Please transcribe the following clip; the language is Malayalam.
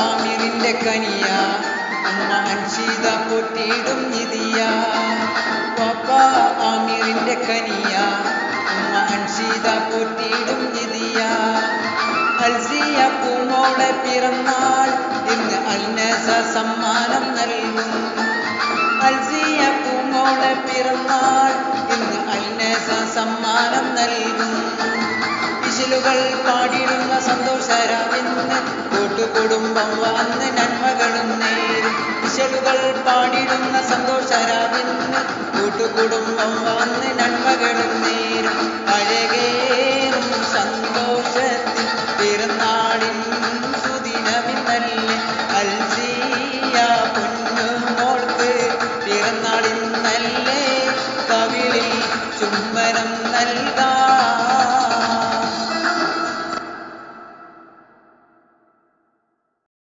ആമിറിന്റെ കനിയ ഉമ്മ അൻഷീദ പൊട്ടിയിടും നിധിയ. പാപ്പ ആമിറിന്റെ കനിയ ഉമ്മ അൻഷീദ പൊട്ടിയിടും നിധിയ. അൽസിയ പൂമോളെ പിറന്നാൾ ഇന്ന് അൽനസ സമ്മാനം നൽകും. അൽസിയ പൂമോളെ പിറന്നാൾ ഇന്ന് അൽനസ സമ്മാനം നൽകും. ഇശലുകൾ പാടിടുന്ന സന്തോഷരാവിന്ന് കൂട്ടുകുടുംബം വന്ന് നന്മകളും നേരും. ഇശലുകൾ പാടിടുന്ന സന്തോഷരാവിന്ന് കൂട്ടുകുടുംബം വന്ന് നന്മകളും നേരും. അഴകേറും സന്തോഷത്തിൽ പിറന്നാളിൻ സുദിനമിന്നല്ലേ. അൽസിയ പൊന്നുമോൾക്ക് പിറന്നാളിന്നല്ലേ. കവിളിൽ ചുംബനം നൽകാൻ